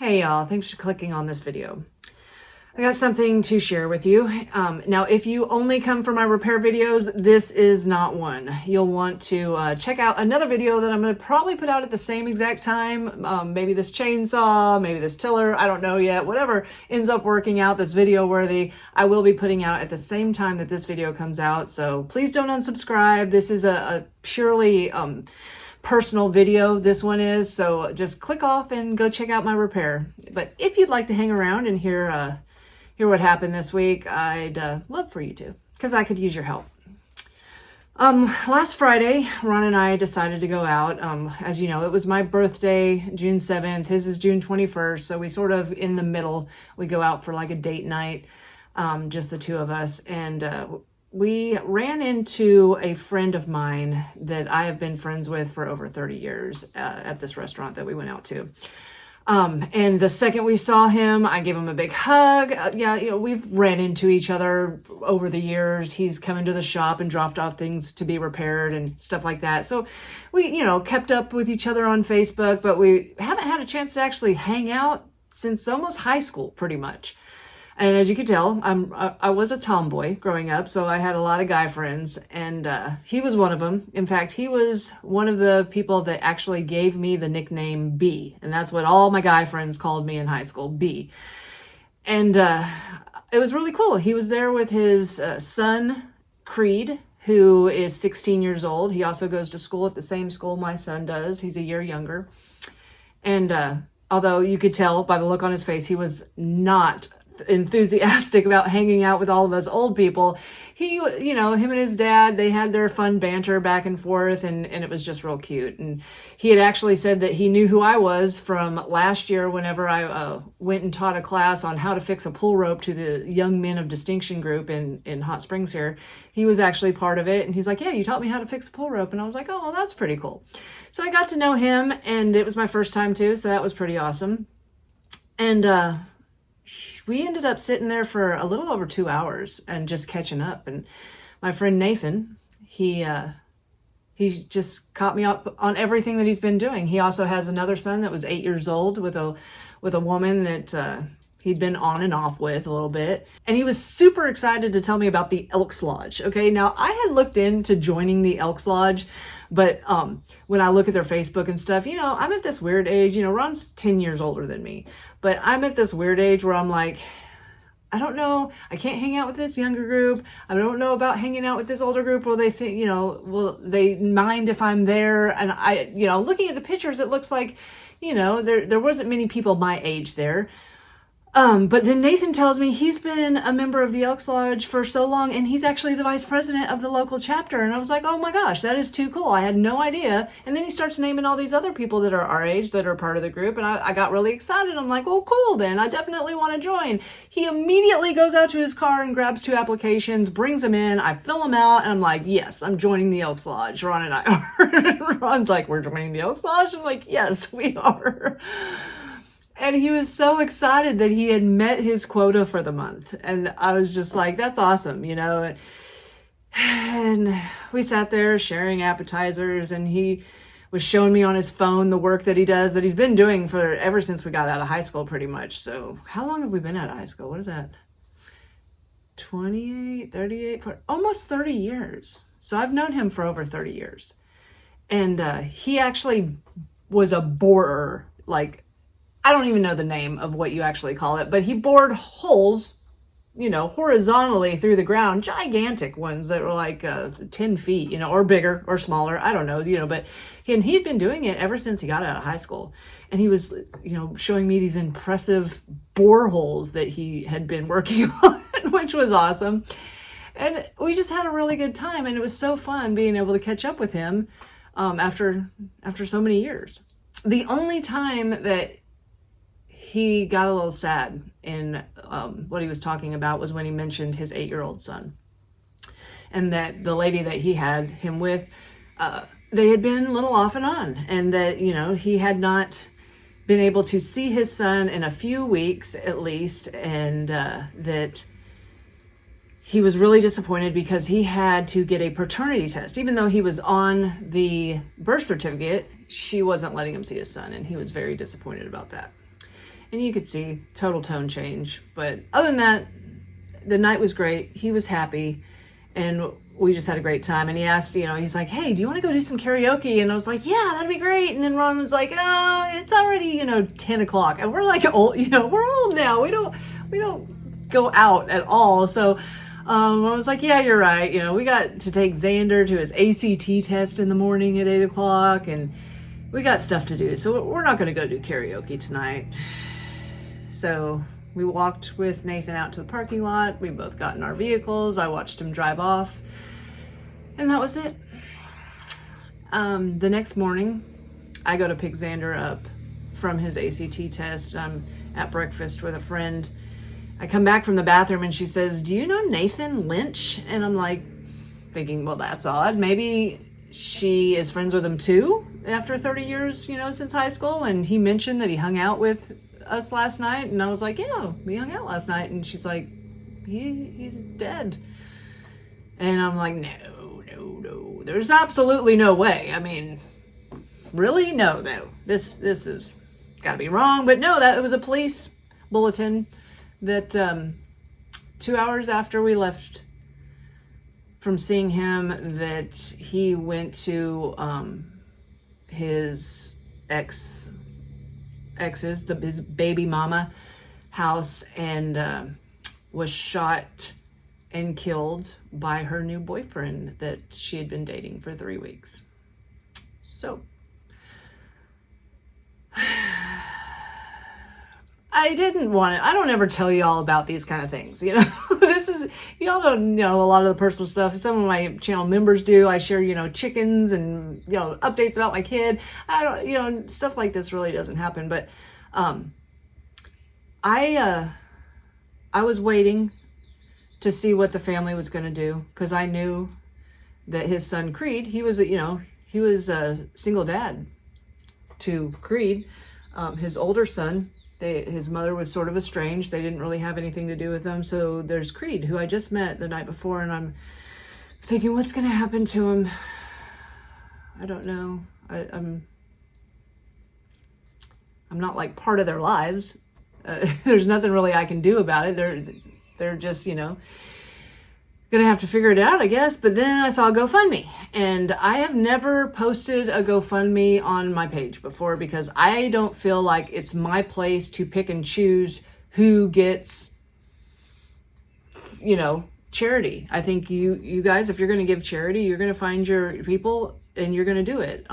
Hey y'all, thanks for clicking on this video. I got something to share with you. Now, if you only come for my repair videos, this is not one. You'll want to check out another video that I'm going to probably put out at the same exact time. Maybe this chainsaw, maybe this tiller, I don't know yet. Whatever ends up working out that's video worthy, I will be putting out at the same time that this video comes out. So please don't unsubscribe. This is a purely personal video, this one is, so just click off and go check out my repair. But if you'd like to hang around and hear what happened this week, I'd love for you to, because I could use your help. Last Friday, Ron and I decided to go out. As you know, it was my birthday, June 7th. His is June 21st, so we sort of in the middle. We go out for like a date night, just the two of us, and we ran into a friend of mine that I have been friends with for over 30 years at this restaurant that we went out to. And the second we saw him, I gave him a big hug. We've ran into each other over the years. He's come into the shop and dropped off things to be repaired and stuff like that. So we, kept up with each other on Facebook, but we haven't had a chance to actually hang out since almost high school, pretty much. And as you can tell, I was a tomboy growing up, so I had a lot of guy friends, and he was one of them. In fact, he was one of the people that actually gave me the nickname B, and that's what all my guy friends called me in high school, B. And it was really cool. He was there with his son, Creed, who is 16 years old. He also goes to school at the same school my son does. He's a year younger. And although you could tell by the look on his face, he was not enthusiastic about hanging out with all of us old people. He, him and his dad, they had their fun banter back and forth, and it was just real cute. And he had actually said that he knew who I was from last year whenever I went and taught a class on how to fix a pull rope to the Young Men of Distinction group in Hot Springs here. He was actually part of it, and he's like, yeah, you taught me how to fix a pull rope. And I was like, oh, well, that's pretty cool. So I got to know him, and it was my first time too, so that was pretty awesome. And we ended up sitting there for a little over 2 hours and just catching up. And my friend Nathan, he just caught me up on everything that he's been doing. He also has another son that was 8 years old with a woman that he'd been on and off with a little bit. And he was super excited to tell me about the Elks Lodge. Okay, now I had looked into joining the Elks Lodge, but when I look at their Facebook and stuff, I'm at this weird age. Ron's 10 years older than me, but I'm at this weird age where I'm like, I don't know, I can't hang out with this younger group. I don't know about hanging out with this older group. Will they think, will they mind if I'm there? And I, looking at the pictures, it looks like, there wasn't many people my age there. But then Nathan tells me he's been a member of the Elks Lodge for so long, and he's actually the vice president of the local chapter. And I was like, oh my gosh, that is too cool. I had no idea. And then he starts naming all these other people that are our age that are part of the group. And I got really excited. I'm like, oh, cool then. I definitely want to join. He immediately goes out to his car and grabs 2 applications, brings them in. I fill them out, and I'm like, yes, I'm joining the Elks Lodge. Ron and I are. Ron's like, we're joining the Elks Lodge? I'm like, yes, we are. And he was so excited that he had met his quota for the month. And I was just like, that's awesome, And we sat there sharing appetizers, and he was showing me on his phone the work that he does, that he's been doing for ever since we got out of high school, pretty much. So how long have we been out of high school? What is that? 28, 38, almost 30 years. So I've known him for over 30 years. And he actually was a borer, like, I don't even know the name of what you actually call it, but he bored holes, horizontally through the ground, gigantic ones that were like 10 feet, or bigger or smaller. I don't know, but he'd been doing it ever since he got out of high school. And he was, showing me these impressive boreholes that he had been working on, which was awesome. And we just had a really good time. And it was so fun being able to catch up with him after so many years. The only time that he got a little sad in what he was talking about was when he mentioned his 8-year-old son, and that the lady that he had him with, they had been a little off and on, and that, he had not been able to see his son in a few weeks at least, and that he was really disappointed because he had to get a paternity test. Even though he was on the birth certificate, she wasn't letting him see his son, and he was very disappointed about that. And you could see total tone change. But other than that, the night was great. He was happy. And we just had a great time. And he asked, he's like, hey, do you want to go do some karaoke? And I was like, yeah, that'd be great. And then Ron was like, oh, it's already, 10 o'clock. And we're like old, we're old now. We don't go out at all. So I was like, yeah, you're right. We got to take Xander to his ACT test in the morning at 8 o'clock. And we got stuff to do. So we're not going to go do karaoke tonight. So we walked with Nathan out to the parking lot. We both got in our vehicles. I watched him drive off. And that was it. The next morning, I go to pick Xander up from his ACT test. I'm at breakfast with a friend. I come back from the bathroom and she says, do you know Nathan Lynch? And I'm like thinking, well, that's odd. Maybe she is friends with him too after 30 years, since high school. And he mentioned that he hung out with us last night. And I was like, yeah, we hung out last night. And she's like, he's dead. And I'm like, no, there's absolutely no way. I mean, really? No. This is gotta be wrong. But no, that it was a police bulletin that 2 hours after we left from seeing him, that he went to his ex's, his baby mama house and was shot and killed by her new boyfriend that she had been dating for 3 weeks. So I don't ever tell you all about these kind of things. Y'all don't know a lot of the personal stuff. Some of my channel members do. I share, chickens and, updates about my kid. I don't, stuff like this really doesn't happen. But I was waiting to see what the family was going to do, because I knew that his son Creed, he was a single dad to Creed. His older son, his mother was sort of estranged. They didn't really have anything to do with him. So there's Creed, who I just met the night before, and I'm thinking, what's going to happen to him? I don't know. I'm not like part of their lives. There's nothing really I can do about it. They're just, gonna have to figure it out, I guess. But then I saw a GoFundMe, and I have never posted a GoFundMe on my page before, because I don't feel like it's my place to pick and choose who gets, charity. I think you guys, if you're going to give charity, you're going to find your people and you're going to do it.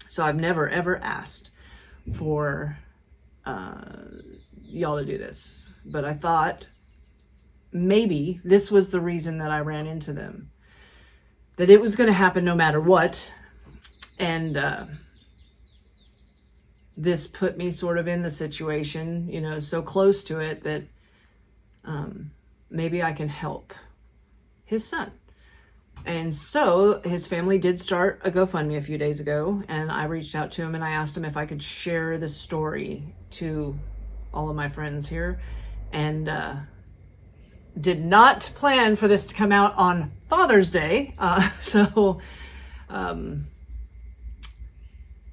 So I've never, ever asked for y'all to do this, but I thought maybe this was the reason that I ran into them, that it was going to happen no matter what. And this put me sort of in the situation, so close to it that maybe I can help his son. And so his family did start a GoFundMe a few days ago, and I reached out to him and I asked him if I could share the story to all of my friends here, and did not plan for this to come out on Father's Day. So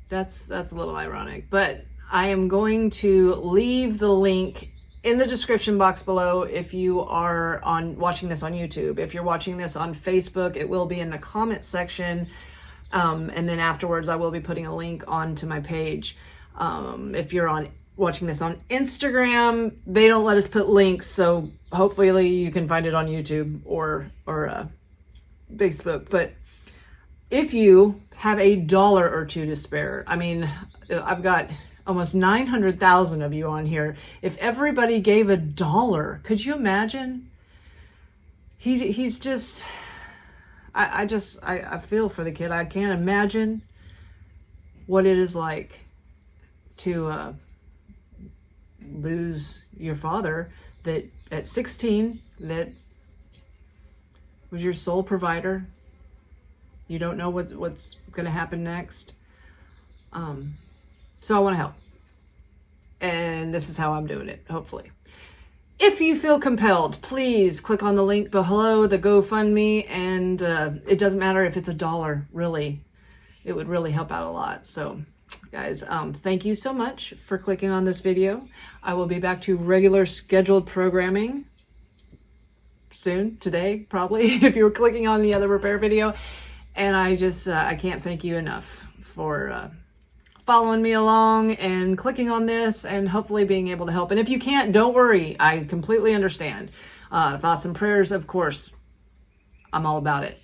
that's a little ironic, but I am going to leave the link in the description box below if you are watching this on YouTube. If you're watching this on Facebook, it will be in the comment section. And then afterwards, I will be putting a link onto my page. If you're watching this on Instagram, they don't let us put links, so hopefully you can find it on YouTube or Facebook. But if you have $1 or $2 to spare, I mean, I've got almost 900,000 of you on here. If everybody gave $1, could you imagine? He's just, I feel for the kid. I can't imagine what it is like to lose your father that at 16, that was your sole provider. You don't know what's going to happen next. So I want to help. And this is how I'm doing it, hopefully. If you feel compelled, please click on the link below, the GoFundMe, and it doesn't matter if it's $1, really. It would really help out a lot. So guys, thank you so much for clicking on this video. I will be back to regular scheduled programming soon, today, probably, if you were clicking on the other repair video. And I just, I can't thank you enough for following me along and clicking on this and hopefully being able to help. And if you can't, don't worry. I completely understand. Thoughts and prayers, of course, I'm all about it.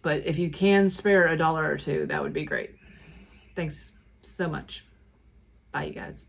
But if you can spare $1 or $2, that would be great. Thanks so much. Bye, you guys.